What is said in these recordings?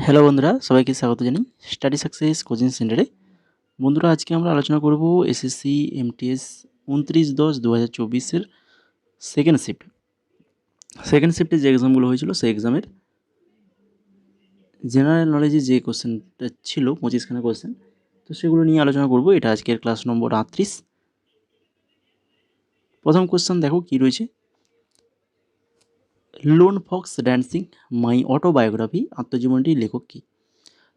Hello বন্ধুরা, সবাইকে স্বাগত জানাই স্টাডি সাকসেস কোচিং সেন্টারে। বন্ধুরা, আজকে আমরা আলোচনা করব এসএসসি এমটিএস 29/10/2024-এর সেকেন্ড শিফট। সেকেন্ড শিফটে যে এক্সামগুলো হয়েছিল সেই এক্সামের জেনারেল নলেজে যে কোশ্চেনটা ছিল 25খানা কোশ্চেন, তো সেগুলো নিয়ে আলোচনা করব। এটা আজকের ক্লাস নম্বর 38। প্রথম কোশ্চেন দেখো কি রয়েছে। লোন ফক্স ড্যান্সিং মাই অটোবায়োগ্রাফি আত্মজীবনীটির লেখক কি?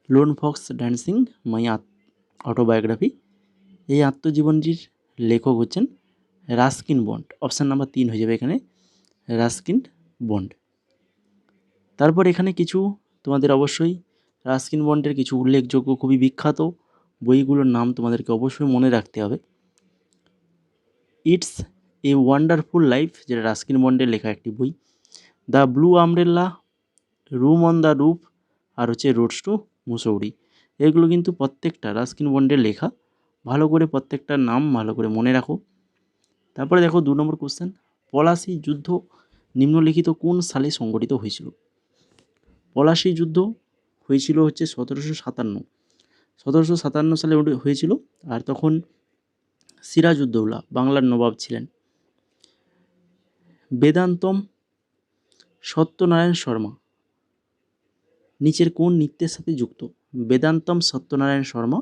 লোন ফক্স ড্যান্সিং মাই অটোবায়োগ্রাফি, এই আত্মজীবনীটির লেখক হচ্ছেন রাস্কিন বন্ড। অপশান নাম্বার 3 হয়ে যাবে এখানে, রাস্কিন বন্ড। তারপর এখানে কিছু তোমাদের অবশ্যই রাস্কিন বন্ডের কিছু উল্লেখযোগ্য খুবই বিখ্যাত বইগুলোর নাম তোমাদেরকে অবশ্যই মনে রাখতে হবে। ইটস এ ওয়ান্ডারফুল লাইফ, যেটা রাস্কিন বন্ডের লেখা একটি বই। The blue umbrella, room on the roof, আর হচ্ছে রোডস টু মুসৌরি। এগুলো কিন্তু প্রত্যেকটা রাস্কিন বন্ডের লেখা। ভালো করে প্রত্যেকটার নাম ভালো করে মনে রাখো। তারপরে দেখো 2 নম্বর কোশ্চেন, পলাশী যুদ্ধ নিম্নলিখিত কোন সালে সংগঠিত হয়েছিল? পলাশী যুদ্ধ হয়েছিল হচ্ছে 1757। 1757 সালে হয়েছিল। আর তখন সিরাজউদ্দৌলা বাংলার নবাব ছিলেন। বেদান্তম সত্যনারায়ণ শর্মা নিচের কোন নৃত্যের সাথে যুক্ত? বেদান্তম সত্যনারায়ণ শর্মা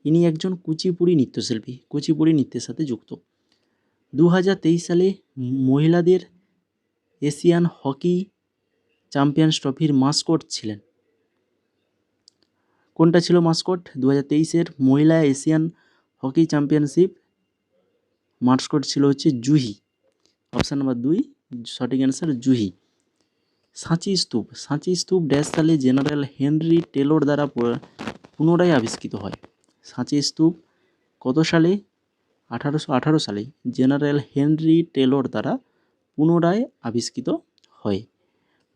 ইনি একজন কুচিপুড়ি নৃত্যশিল্পী, কুচিপুড়ি নৃত্যের সাথে যুক্ত। 2023 সালে মহিলাদের এশিয়ান হকি চ্যাম্পিয়ন্স ট্রফির মাস্কট ছিলেন। কোনটা ছিল মাস্কট 2023-এর মহিলা এশিয়ান হকি চ্যাম্পিয়নশিপ? মাস্কট ছিল হচ্ছে জুহি। অপশান নাম্বার 2 সঠিক অ্যান্সার, জুহি। সাঁচি স্তূপ, সাঁচি স্তূপ ড্যাশ সালে জেনারেল হেনরি টেলর দ্বারা পুনরায় আবিষ্কৃত হয়? সাঁচি স্তূপ কত সালে? 1818 সালে জেনারেল হেনরি টেলর দ্বারা পুনরায় আবিষ্কৃত হয়।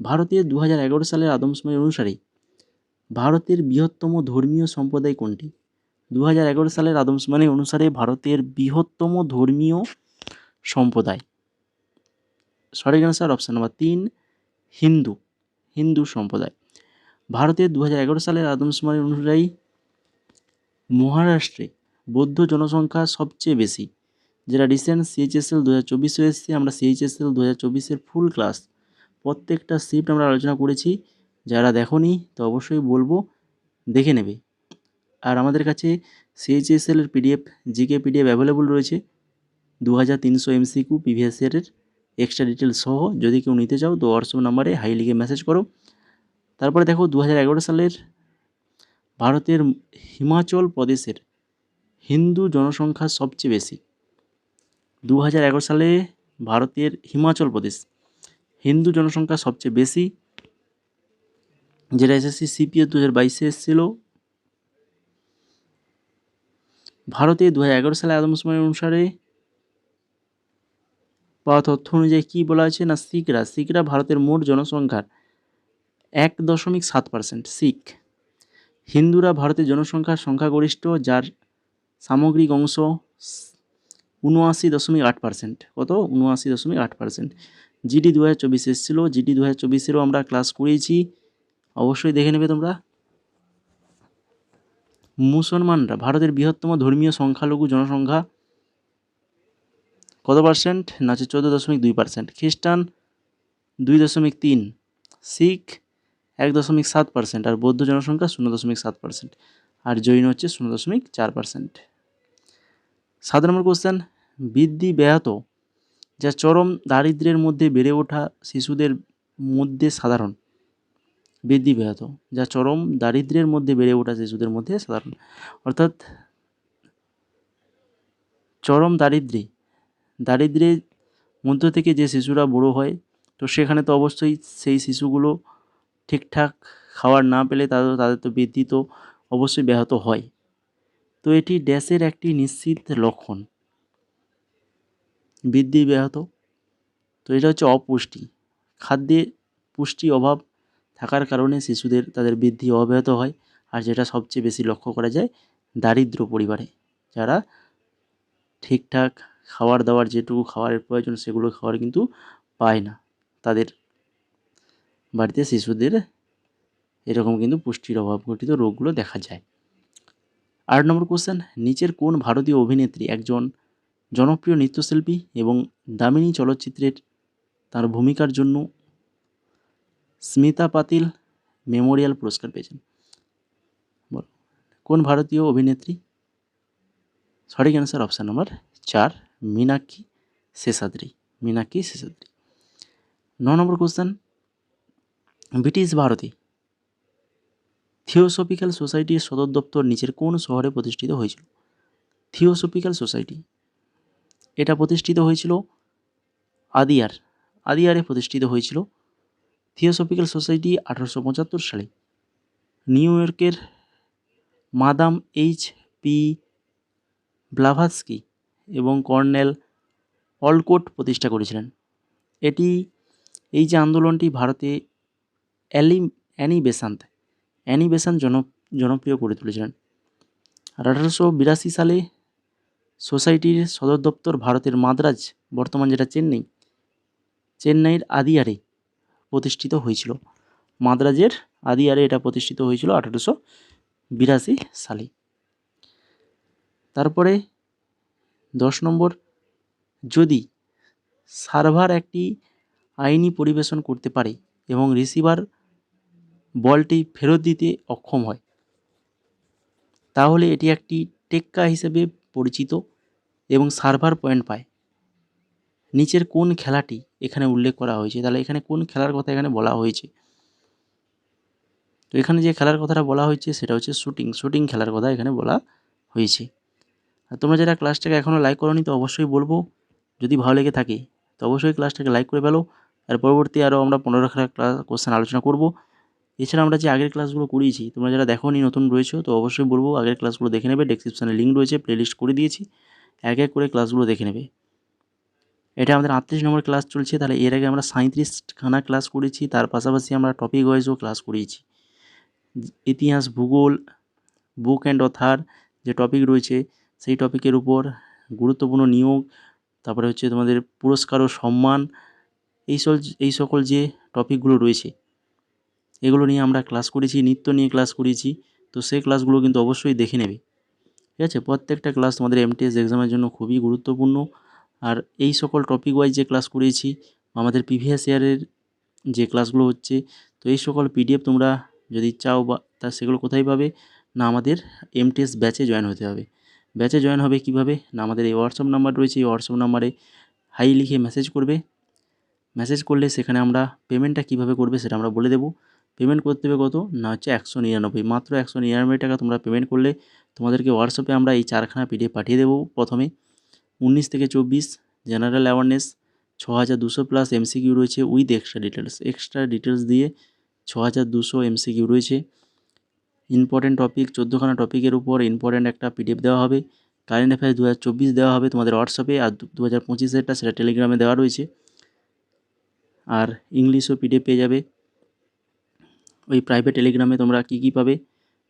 ভারতের 2011 সালের আদমশুমারি অনুসারে ভারতের বৃহত্তম ধর্মীয় সম্প্রদায় কোনটি? 2011 সালের আদমশুমারি অনুসারে ভারতের বৃহত্তম ধর্মীয় সম্প্রদায়, সঠিক answer option number 3 Hindu, Hindu সম্প্রদায়। ভারতের 2011 সালের আদমশুমারি অনুযায়ী মহারাষ্ট্রে বৌদ্ধ জনসংখ্যা সবচেয়ে বেশি, যেটা রিসেন্ট সিএইচএসএল 2024 এসেছে। আমরা সিএইচএসএল 2024-এর ফুল ক্লাস প্রত্যেকটা শিফট আমরা আলোচনা করেছি। যারা দেখোনি তো অবশ্যই বলবো দেখে নেবে। আর আমাদের কাছে সিএইচএসএল এর পিডিএফ, জিকে পিডিএফ অ্যাভেলেবল রয়েছে 2300 এমসিকিউ প্রিভিয়াস ইয়ারের এক্সট্রা ডিটেলস সহ। যদি কেউ নিতে চাও তো হোয়াটসঅ্যাপ নাম্বারে হাই লিখে মেসেজ করো। তারপরে দেখো 2011 সালের ভারতের হিমাচল প্রদেশের হিন্দু জনসংখ্যা সবচেয়ে বেশি। 2011 সালে ভারতের হিমাচল প্রদেশ হিন্দু জনসংখ্যা সবচেয়ে বেশি, যেটা এসএসসি সিপিএস 2022-এ এসেছিল। ভারতে 2011 সালে আদমশুমারি অনুসারে পাওয়া তথ্য অনুযায়ী কী বলা আছে না, শিখরা ভারতের মোট জনসংখ্যার 1.7%। শিখ। হিন্দুরা ভারতের জনসংখ্যার সংখ্যাগরিষ্ঠ, যার সামগ্রিক অংশ 79.8%। কত? 79.8%। জিডি 2024 এসেছিলো, জিডি 2024-এরও আমরা ক্লাস করিয়েছি, অবশ্যই দেখে নেবে তোমরা। মুসলমানরা ভারতের বৃহত্তম ধর্মীয় সংখ্যালঘু জনসংখ্যা কত পার্সেন্ট? না হচ্ছে 14.2%। খ্রিস্টান 2.3, শিখ 1.7%, আর বৌদ্ধ জনসংখ্যা 0.7%, আর জৈন হচ্ছে 0.4%। 7 নম্বর কোশ্চেন, বৃদ্ধি ব্যাহত যা চরম দারিদ্র্যের মধ্যে বেড়ে ওঠা শিশুদের মধ্যে সাধারণ। বৃদ্ধি ব্যাহত যা চরম দারিদ্র্যের মধ্যে বেড়ে ওঠা শিশুদের মধ্যে সাধারণ, অর্থাৎ চরম দারিদ্র্যের মধ্য থেকে যে শিশুরা বড়ো হয়, তো সেখানে তো অবশ্যই সেই শিশুগুলো ঠিকঠাক খাবার না পেলে তাদের তো বৃদ্ধি তো অবশ্যই ব্যাহত হয়। তো এটি ড্যাশের একটি নিশ্চিত লক্ষণ, বৃদ্ধি ব্যাহত। তো এটা হচ্ছে অপুষ্টি, খাদ্যে পুষ্টি অভাব থাকার কারণে শিশুদের তাদের বৃদ্ধি অব্যাহত হয়। আর যেটা সবচেয়ে বেশি লক্ষ্য করা যায় দারিদ্র পরিবারে, যারা ঠিকঠাক খাবার দাবার যেটুকু খাবারের প্রয়োজন সেগুলো খাবার কিন্তু পায় না, তাদের বাড়িতে শিশুদের এরকম কিন্তু পুষ্টির অভাব ঘটিত রোগগুলো দেখা যায়। 8 নম্বর কোশ্চেন, নিচের কোন ভারতীয় অভিনেত্রী একজন জনপ্রিয় নৃত্যশিল্পী এবং দামিনী চলচ্চিত্রের তার ভূমিকার জন্য স্মিতা পাতিল মেমোরিয়াল পুরস্কার পেয়েছেন? বল, কোন ভারতীয় অভিনেত্রী? সঠিক answer option number 4, Meenakshi Seshadri. Meenakshi Seshadri. 9 নম্বর কোশ্চেন, ব্রিটিশ ভারতে থিওসফিক্যাল সোসাইটির সদর দপ্তর নিচের কোন শহরে প্রতিষ্ঠিত হয়েছিল? থিওসফিক্যাল সোসাইটি এটা প্রতিষ্ঠিত হয়েছিল আদিয়ারে প্রতিষ্ঠিত হয়েছিল। থিওসফিক্যাল সোসাইটি 1875 সালে নিউ ইয়র্কের মাদাম H.P. ব্লাভাৎস্কি এবং কর্নেল অলকোট প্রতিষ্ঠা করেছিলেন। এই যে আন্দোলনটি ভারতে অ্যানি বেসান্ত জনপ্রিয় করে তুলেছিলেন। আর 1882 সালে সোসাইটির সদর দপ্তর ভারতের মাদ্রাজ, বর্তমান যেটা চেন্নাইয়ের আদিয়ারে প্রতিষ্ঠিত হয়েছিল। মাদ্রাজের আদিয়ারে এটা প্রতিষ্ঠিত হয়েছিল 1882 সালে। তারপরে 10 নম্বর, যদি সার্ভার একটি আইনি পরিবেশন করতে পারে এবং রিসিভার বলটি ফেরত দিতে অক্ষম হয়, তাহলে এটি একটি টেক্কা হিসেবে পরিচিত এবং সার্ভার পয়েন্ট পায়। নিচের কোন খেলাটি এখানে উল্লেখ করা হয়েছে? তাহলে এখানে কোন খেলার কথা এখানে বলা হয়েছে? তো এখানে যে খেলার কথাটা বলা হয়েছে সেটা হচ্ছে শুটিং খেলার কথা এখানে বলা হয়েছে। আর তোমরা যারা ক্লাসটাকে এখনও লাইক করোনি তো অবশ্যই বলবো, যদি ভালো লেগে থাকে তো অবশ্যই ক্লাসটাকে লাইক করে ফেলো। আর পরবর্তী আরও আমরা 15টা কোশ্চেন আলোচনা করব। এছাড়া আমরা যে আগের ক্লাসগুলো করিয়েছি, তোমরা যারা দেখোনি নতুন রয়েছে তো অবশ্যই বলবো আগের ক্লাসগুলো দেখে নেবে। ডেসক্রিপশানে লিঙ্ক রয়েছে, প্লেলিস্ট করে দিয়েছি, এক এক করে ক্লাসগুলো দেখে নেবে। এটা আমাদের 38 নম্বর ক্লাস চলছে। তাহলে এর আগে আমরা 37খানা ক্লাস করেছি, তার পাশাপাশি আমরা টপিক ওয়াইজও ক্লাস করিয়েছি। ইতিহাস, ভূগোল, বুক অ্যান্ড অথার যে টপিক রয়েছে সেই টপিকের উপর গুরুত্বপূর্ণ নিয়োগ, তারপরে হচ্ছে তোমাদের পুরস্কার ও সম্মান, এই সকল যে টপিকগুলো রয়েছে এগুলো নিয়ে আমরা ক্লাস করেছি, নৃত্য নিয়ে ক্লাস করেছি। তো সেই ক্লাসগুলো কিন্তু অবশ্যই দেখে নেবে, ঠিক আছে? প্রত্যেকটা ক্লাস তোমাদের MTS এক্সামের জন্য খুবই গুরুত্বপূর্ণ। আর এই সকল টপিক ওয়াইজ যে ক্লাস করিয়েছি, আমাদের প্রিভিয়াস ইয়ারের যে ক্লাসগুলো হচ্ছে, তো এই সকল PDF তোমরা যদি চাও বা সেগুলো কোথায় পাবে? না আমাদের MTS ব্যাচে জয়েন হতে হবে। ব্যাচে জয়েন হবে কিভাবে? না আমাদের এই হোয়াটসঅ্যাপ নাম্বার রয়েছে, এই হোয়াটসঅ্যাপ নাম্বারে হাই লিখে মেসেজ করবে। মেসেজ করলে সেখানে আমরা পেমেন্টটা কীভাবে করবে সেটা আমরা বলে দেবো। পেমেন্ট করতে হবে কত? না হচ্ছে 199, মাত্র 199 টাকা তোমরা পেমেন্ট করলে তোমাদেরকে হোয়াটসঅ্যাপে আমরা এই 4খানা PDF পাঠিয়ে দেবো। প্রথমে 19 থেকে 24 জেনারেল অ্যাওয়ারনেস, 6200+ MCQ রয়েছে উইথ এক্সট্রা ডিটেলস দিয়ে 6200 MCQ রয়েছে। ইম্পর্টেন্ট টপিক 14খানা টপিকের উপর ইম্পর্টেন্ট একটা PDF দেওয়া হবে। কারেন্ট অ্যাফেয়ার্স 2024 দেওয়া হবে তোমাদের হোয়াটসঅ্যাপে, আর 2025-এরটা সেটা টেলিগ্রামে দেওয়া রয়েছে। আর ইংলিশও PDF পেয়ে যাবে। ওই প্রাইভেট টেলিগ্রামে তোমরা কী পাবে?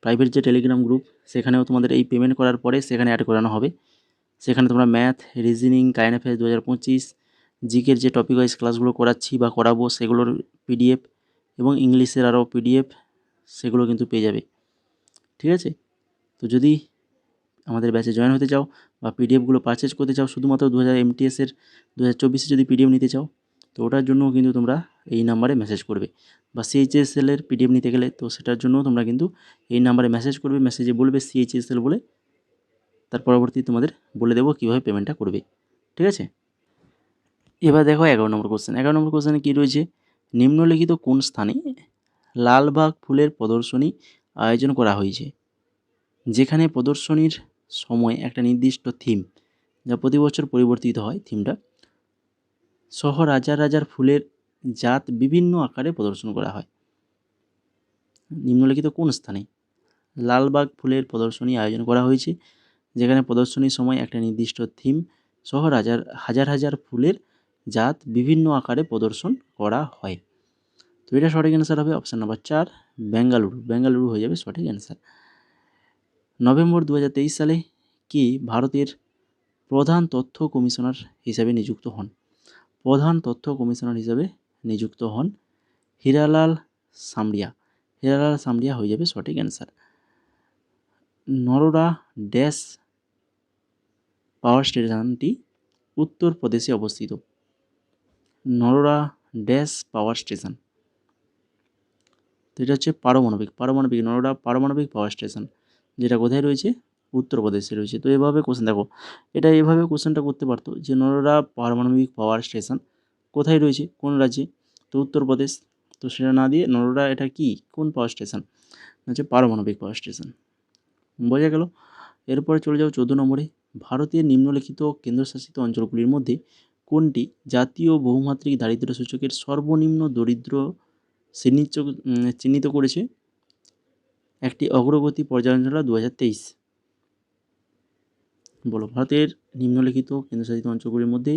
প্রাইভেট যে টেলিগ্রাম গ্রুপ সেখানেও তোমাদের এই পেমেন্ট করার পরে সেখানে অ্যাড করানো হবে। সেখানে তোমরা ম্যাথ, রিজনিং, কারেন্ট অ্যাফেয়ার্স 2025, জিকের যে টপিক ওয়াইজ ক্লাসগুলো করাচ্ছি বা করাবো সেগুলোর PDF এবং ইংলিশের আরও PDF সেগুলো কিন্তু পেয়ে যাবে, ঠিক আছে? তো যদি আমাদের ব্যাচে জয়েন হতে চাও বা PDFগুলো পারচেজ করতে চাও, শুধুমাত্র 2000 MTSের 2024 যদি PDF নিতে চাও তো ওটার জন্যও কিন্তু তোমরা এই নাম্বারে মেসেজ করবে। বা CHSL-এর PDF নিতে গেলে তো সেটার জন্যও তোমরা কিন্তু এই নাম্বারে মেসেজ করবে, মেসেজে বলবে CHSL বলে, তার পরবর্তী তোমাদের বলে দেবো কীভাবে পেমেন্টটা করবে, ঠিক আছে? এবার দেখো 11 নম্বর কোশ্চেন। 11 নম্বর কোশ্চেনে কী রয়েছে? নিম্নলিখিত কোন স্থানে লালবাগ ফুলের প্রদর্শনী আয়োজন করা হয়েছে? যেখানে প্রদর্শনীর সময় একটা নির্দিষ্ট থিম, যা প্রতি বছর পরিবর্তিত হয় থিমটা, সহ রাজার ফুলের জাত বিভিন্ন আকারে প্রদর্শন করা হয়। নিম্নলিখিত কোন স্থানে লালবাগ ফুলের প্রদর্শনী আয়োজন করা হয়েছে? যেখানে প্রদর্শনীর সময় একটা নির্দিষ্ট থিম সহ হাজার ফুলের জাত বিভিন্ন আকারে প্রদর্শন করা হয়। তো এটা সঠিক অ্যান্সার হবে অপশান নাম্বার 4, বেঙ্গালুরু হয়ে যাবে সঠিক অ্যান্সার। নভেম্বর 2023 সালে কি ভারতের প্রধান তথ্য কমিশনার হিসাবে নিযুক্ত হন? প্রধান তথ্য কমিশনার হিসাবে নিযুক্ত হন হীরালাল সামরিয়া। হেরালাল সামরিয়া হয়ে যাবে সঠিক অ্যান্সার। নরোডা ড্যাশ পাওয়ার স্টেশনটি উত্তরপ্রদেশে অবস্থিত। নরোডা ড্যাশ পাওয়ার স্টেশন, তো এটা হচ্ছে পারমাণবিক নরোডা পারমাণবিক পাওয়ার স্টেশন, যেটা কোথায় রয়েছে? উত্তরপ্রদেশে রয়েছে। তো এভাবে কোশ্চেন দেখো, এটা এভাবে কোশ্চেনটা করতে পারতো যে নরোডা পারমাণবিক পাওয়ার স্টেশন কোথায় রয়েছে, কোন রাজ্যে? তো উত্তরপ্রদেশ। তো সেটা না দিয়ে নরোডা এটা কি, কোন পাওয়ার স্টেশন? হচ্ছে পারমাণবিক পাওয়ার স্টেশন। বোঝা গেল। এরপরে চলে যাও 14 নম্বরে। ভারতের নিম্নলিখিত কেন্দ্রশাসিত অঞ্চলগুলির মধ্যে কোনটি জাতীয় বহুমাত্রিক দারিদ্র্য সূচকের সর্বনিম্ন দরিদ্র চিহ্নিত করেছে? একটি অগ্রগতি পর্যালোচনা 2023। বলো, ভারতের নিম্নলিখিত কেন্দ্রশাসিত অঞ্চলগুলির মধ্যে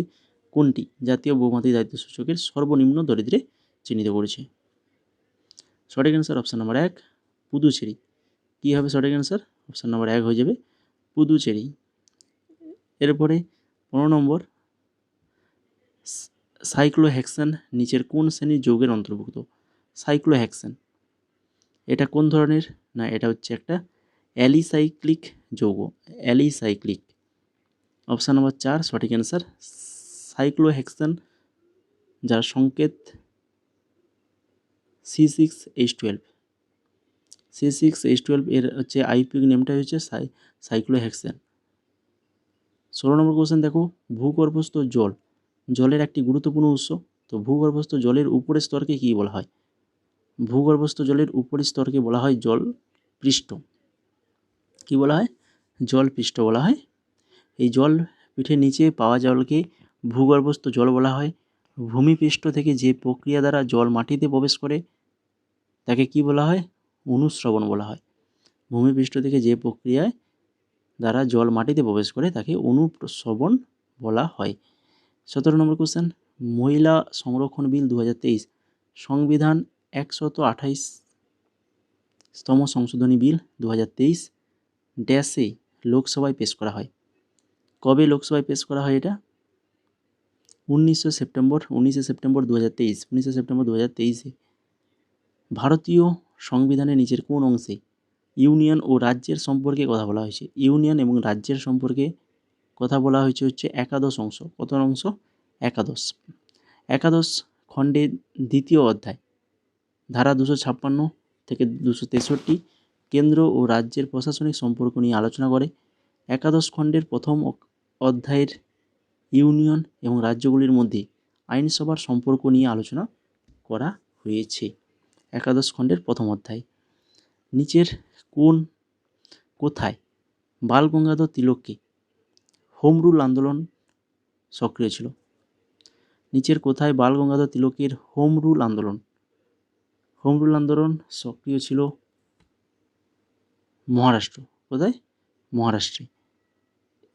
কোনটি জাতীয় বহুমাত্রিক দারিদ্র্য সূচকের সর্বনিম্ন দরিদ্রে চিহ্নিত করেছে? সঠিক অ্যান্সার অপশান নাম্বার 1 পুদুচেরি। কী হবে সঠিক অ্যান্সার? অপশান নাম্বার 1 হয়ে যাবে পুদুচেরি। এরপরে 15 নম্বর, সাইক্লোহেক্সেন নিচের কোন শ্রেণীর যৌগের অন্তর্ভুক্ত? সাইক্লোহেক্সেন এটা কোন ধরনের? না, এটা হচ্ছে একটা অ্যালিসাইক্লিক যৌগ, অ্যালিসাইক্লিক। অপশান নম্বর 4 সঠিক অ্যান্সার সাইক্লোহেক্সেন, যার সংকেত C6H12। C6H12 এর হচ্ছে আইপিক নেমটা হচ্ছে সাইক্লোহেক্সেন। 16 নম্বর কোশ্চেন দেখো, ভূগর্ভস্থ জলের একটি গুরুত্বপূর্ণ উৎস। তো ভূগর্ভস্থ জলের উপরের স্তরকে কী বলা হয়? ভূগর্ভস্থ জলের উপরের স্তরকে বলা হয় জল পৃষ্ঠ। কী বলা হয়? জল পৃষ্ঠ বলা হয়। এই জল পিঠের নিচে পাওয়া জলকে ভূগর্ভস্থ জল বলা হয়। ভূমিপৃষ্ঠ থেকে যে প্রক্রিয়া দ্বারা জল মাটিতে প্রবেশ করে তাকে কি বলা হয়? অনুশ্রবণ বলা হয়। ভূমিপৃষ্ঠ থেকে যে প্রক্রিয়ায় দ্বারা জল মাটিতে প্রবেশ করে তাকে অনুশ্রবণ বলা হয়। 17 নম্বর কোশ্চেন, মহিলা সংরক্ষণ বিল 2023 সংবিধান 128তম সংশোধনী বিল 2023 ড্যাশে লোকসভায় পেশ করা হয়। কবে লোকসভায় পেশ করা হয় এটা? 19শে সেপ্টেম্বর 2023। 19শে সেপ্টেম্বর 2023-এ। ভারতীয় সংবিধানের নিচের কোন অংশে ইউনিয়ন ও রাজ্যের সম্পর্কে কথা বলা হয়েছে? ইউনিয়ন এবং রাজ্যের সম্পর্কে কথা বলা হয়েছে হচ্ছে একাদশ অংশ। কত অংশ? একাদশ। একাদশ খণ্ডের দ্বিতীয় অধ্যায় ধারা 256 থেকে 263 কেন্দ্র ও রাজ্যের প্রশাসনিক সম্পর্ক নিয়ে আলোচনা করে। একাদশ খণ্ডের প্রথম অধ্যায়ের ইউনিয়ন এবং রাজ্যগুলির মধ্যে আইনসভার সম্পর্ক নিয়ে আলোচনা করা হয়েছে। একাদশ খণ্ডের প্রথম অধ্যায়। নিচের কোথায় বাল গঙ্গাধর তিলককে হোম রুল আন্দোলন সক্রিয় ছিল? নিচের কোথায় বাল গঙ্গাধর তিলকের হোম রুল আন্দোলন সক্রিয় ছিল? মহারাষ্ট্র। কোথায়? মহারাষ্ট্রে।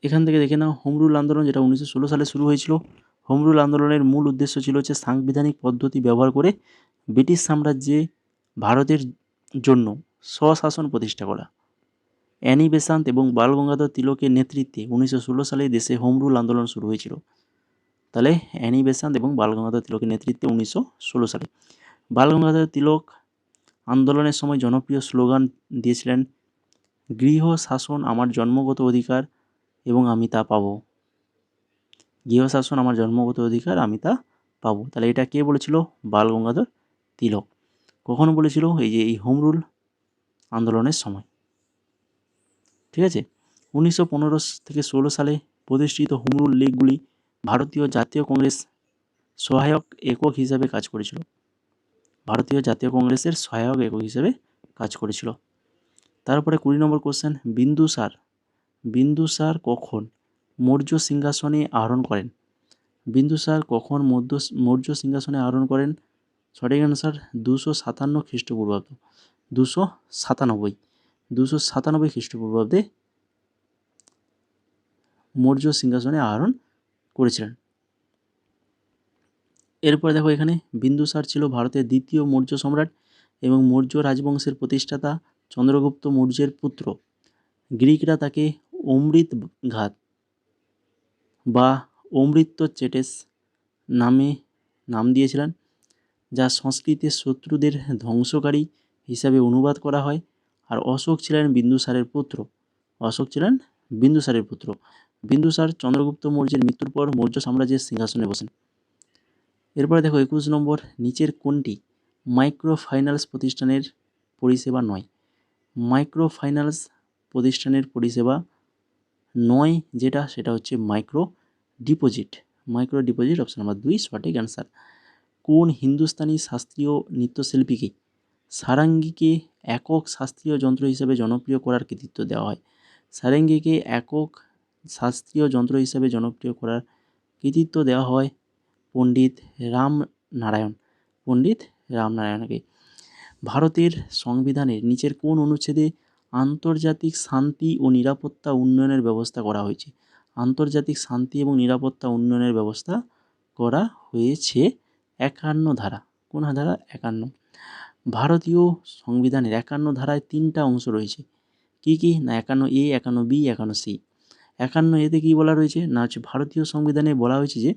এখান থেকে দেখে নাও, হোম রুল আন্দোলন যেটা 1916 সালে শুরু হয়েছিল। হোম রুল আন্দোলনের মূল উদ্দেশ্য ছিল হচ্ছে সাংবিধানিক পদ্ধতি ব্যবহার করে ব্রিটিশ সাম্রাজ্যে ভারতের জন্য স্বশাসন প্রতিষ্ঠা করা। অ্যানি বেসান্ত এবং বাল গঙ্গাধর তিলকের নেতৃত্বে 1916 সালে দেশে হোম রুল আন্দোলন শুরু হয়েছিল। তাহলে অ্যানি বেসান্ত এবং বাল গঙ্গাধর তিলকের নেতৃত্বে 1916 সালে। বাল গঙ্গাধর তিলক আন্দোলনের সময় জনপ্রিয় স্লোগান দিয়েছিলেন, গৃহ শাসন আমার জন্মগত অধিকার এবং আমি তা পাবো। গৃহ শাসন আমার জন্মগত অধিকার, আমি তা পাবো। তাহলে এটা কে বলেছিল? বাল গঙ্গাধর তিলক। কখন বলেছিল? এই হোম রুল আন্দোলনের সময়। ঠিক আছে। 1915 থেকে 16 সালে প্রতিষ্ঠিত হোম রুল লীগগুলি ভারতীয় জাতীয় কংগ্রেস সহায়ক একক হিসাবে কাজ করেছিল। ভারতীয় জাতীয় কংগ্রেসের সহায়ক একক হিসেবে কাজ করেছিল। তারপরে 20 নম্বর কোশ্চেন, বিন্দুসার কখন মৌর্য সিংহাসনে আরোহণ করেন? বিন্দুসার কখন মৌর্য সিংহাসনে আরোহণ করেন? সঠিক অ্যান্সার 257 খ্রিস্টপূর্বাব্দ। 297 খ্রিস্টপূর্বাব্দে মৌর্য সিংহাসনে আরোহণ করেছিলেন। এরপরে দেখো, এখানে বিন্দুসার ছিল ভারতের দ্বিতীয় মৌর্য সম্রাট এবং মৌর্য রাজবংশের প্রতিষ্ঠাতা চন্দ্রগুপ্ত মৌর্যের পুত্র। গ্রিকরা তাকে অমৃত ঘাত বা অমৃত্যচেটেস নাম দিয়েছিলেন, যা সংস্কৃতের শত্রুদের ধ্বংসকারী হিসাবে অনুবাদ করা হয়। আর অশোক ছিলেন বিন্দুসারের পুত্র। অশোক ছিলেন বিন্দুসারের পুত্র। বিন্দুসার চন্দ্রগুপ্ত মৌর্যের মৃত্যুর পর মৌর্য সাম্রাজ্যের সিংহাসনে বসেন। এরপরে দেখো 21 নম্বর, নিচের কোনটি মাইক্রো ফাইন্যান্স প্রতিষ্ঠানের পরিষেবা নয়? মাইক্রো ফাইন্যান্স প্রতিষ্ঠানের পরিষেবা নয় যেটা, সেটা হচ্ছে micro deposit. Micro deposit option number 2 সঠিক অ্যান্সার। কোন হিন্দুস্তানি শাস্ত্রীয় নৃত্যশিল্পীকে সারাঙ্গিকে একক শাস্ত্রীয় যন্ত্র হিসেবে জনপ্রিয় করার কৃতিত্ব দেওয়া হয়? সারেঙ্গিকে একক শাস্ত্রীয় যন্ত্র হিসেবে জনপ্রিয় করার কৃতিত্ব দেওয়া হয় পণ্ডিত রামনারায়ণ। পণ্ডিত রামনারায়ণকে। ভারতের সংবিধানের নিচের কোন অনুচ্ছেদে আন্তর্জাতিক শান্তি ও নিরাপত্তা উন্নয়নের ব্যবস্থা করা হয়েছে? আন্তর্জাতিক শান্তি এবং নিরাপত্তা উন্নয়নের ব্যবস্থা করা হয়েছে 51 ধারা। কোন ধারা? 51। ভারতীয় সংবিধানের 51 ধারায় 3টা অংশ রয়েছে। কি কি? না 51A, 51B, 51C। 51A-তে কী বলা রয়েছে? না হচ্ছে ভারতীয় সংবিধানে বলা হয়েছে যে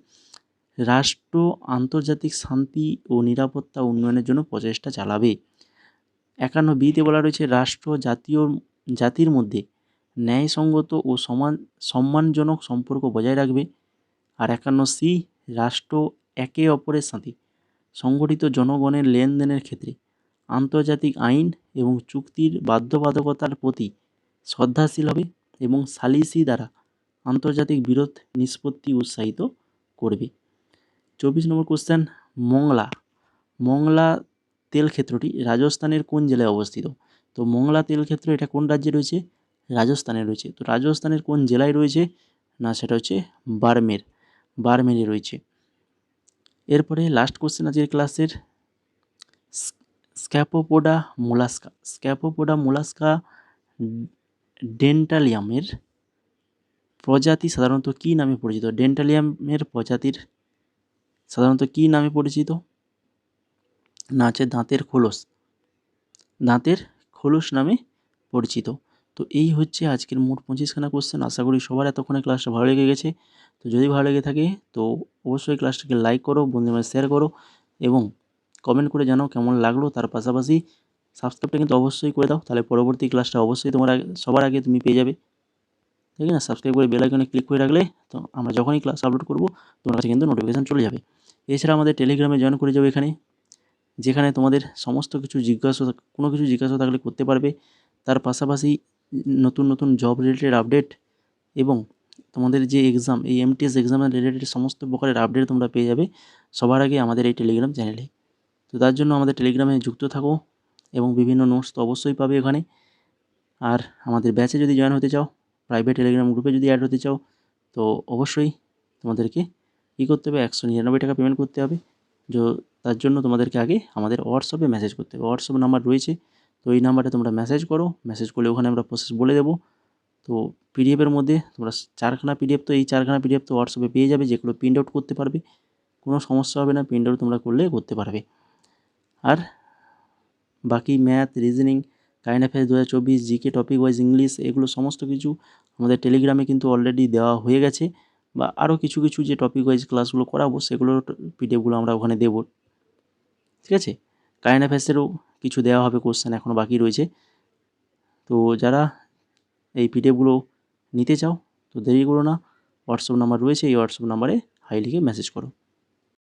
রাষ্ট্র আন্তর্জাতিক শান্তি ও নিরাপত্তা উন্নয়নের জন্য প্রচেষ্টা চালাবে। 51B-তে বলা রয়েছে রাষ্ট্র জাতির মধ্যে ন্যায়সঙ্গত ও সম্মানজনক সম্পর্ক বজায় রাখবে। আর 51C, রাষ্ট্র একে অপরের সাথে সংগঠিত জনগণের লেনদেনের ক্ষেত্রে আন্তর্জাতিক আইন এবং চুক্তির বাধ্যবাধকতার প্রতি শ্রদ্ধাশীল হবে এবং সালিসি দ্বারা আন্তর্জাতিক বিরোধ নিষ্পত্তি উৎসাহিত করবে। 24 নম্বর কোশ্চেন, মংলা তেল ক্ষেত্রটি রাজস্থানের কোন জেলায় অবস্থিত? তো মংলা তেল ক্ষেত্র এটা কোন রাজ্যে রয়েছে? রাজস্থানে রয়েছে। তো রাজস্থানের কোন জেলায় রয়েছে? না সেটা হচ্ছে বারমেরে রয়েছে। এরপরে লাস্ট কোশ্চেন আজকের ক্লাসের, স্ক্যাপোপোডা মোলাস্কা ডেন্টালিয়ামের প্রজাতি সাধারণত কী নামে পরিচিত? ডেন্টালিয়ামের প্রজাতির সাধারণত কী নামে পরিচিত? না হচ্ছে দাঁতের খোলস নামে পরিচিত। তো এই হচ্ছে আজকের মোট 25খানা কোশ্চেন। আশা করি সবার এতক্ষণে ক্লাসটা ভালো লেগে গেছে। তো যদি ভালো লেগে থাকে তো অবশ্যই ক্লাসটাকে লাইক করো, বন্ধুদের শেয়ার করো এবং কমেন্ট করে জানাও কেমন লাগলো। তার পাশাপাশি সাবস্ক্রাইবটা কিন্তু অবশ্যই করে দাও, তাহলে পরবর্তী ক্লাসটা অবশ্যই সবার আগে তুমি পেয়ে যাবে। ঠিক না? সাবস্ক্রাইব করে বেল আইকনে ক্লিক করে রাখলে তো আমরা যখনই ক্লাস আপলোড করব তোমার কাছে কিন্তু নোটিফিকেশান চলে যাবে। এছাড়া আমাদের টেলিগ্রামে জয়েন করে যাবে যেখানে তোমাদের সমস্ত কিছু কোনো কিছু জিজ্ঞাসা থাকলে করতে পারবে। তার পাশাপাশি নতুন জব রিলেটেড আপডেট এবং তোমাদের যে এক্সাম, এই MTS এক্সামের রিলেটেড সমস্ত প্রকারের আপডেট তোমরা পেয়ে যাবে সবার আগে আমাদের এই টেলিগ্রাম চ্যানেলে। তো তার জন্য আমাদের টেলিগ্রামে যুক্ত থাকো এবং বিভিন্ন নোটস তো অবশ্যই পাবে এখানে। আর আমাদের ব্যাচে যদি জয়েন হতে চাও, প্রাইভেট টেলিগ্রাম গ্রুপে যদি অ্যাড হতে চাও, তো অবশ্যই তোমাদেরকে কী করতে হবে? 199 টাকা পেমেন্ট করতে হবে। তার জন্য তোমাদেরকে আগে আমাদের হোয়াটসঅ্যাপে মেসেজ করতে হবে। হোয়াটসঅ্যাপ নাম্বার রয়েছে, তো এই নাম্বারে তোমরা মেসেজ করো। মেসেজ করলে ওখানে আমরা প্রসেস বলে দেবো। তো পিডিএফের মধ্যে তোমরা 4খানা পিডিএফ, তো এই 4খানা পিডিএফ তো হোয়াটসঅ্যাপে পেয়ে যাবে, যেগুলো প্রিন্ট আউট করতে পারবে, কোনো সমস্যা হবে না। প্রিন্ট আউট তোমরা করতে পারবে। আর বাকি math, reasoning, current affairs 2024, GK, topic wise English, এগুলো সমস্ত কিছু আমাদের টেলিগ্রামে কিন্তু অলরেডি দেওয়া হয়ে গেছে। বা আরও কিছু যে টপিক ওয়াইজ ক্লাসগুলো করাবো সেগুলোর পিডিএফগুলো আমরা ওখানে দেবো। ঠিক আছে? কারেন্ট অ্যাফেয়ার্সেরও কিছু দেওয়া হবে, কোশ্চেন এখনও বাকি রয়েছে। তো যারা এই পিডিএফগুলো নিতে চাও তো দেরি করো না, হোয়াটসঅ্যাপ নাম্বার রয়েছে, এই হোয়াটসঅ্যাপ নাম্বারে হাই লিখে মেসেজ করো।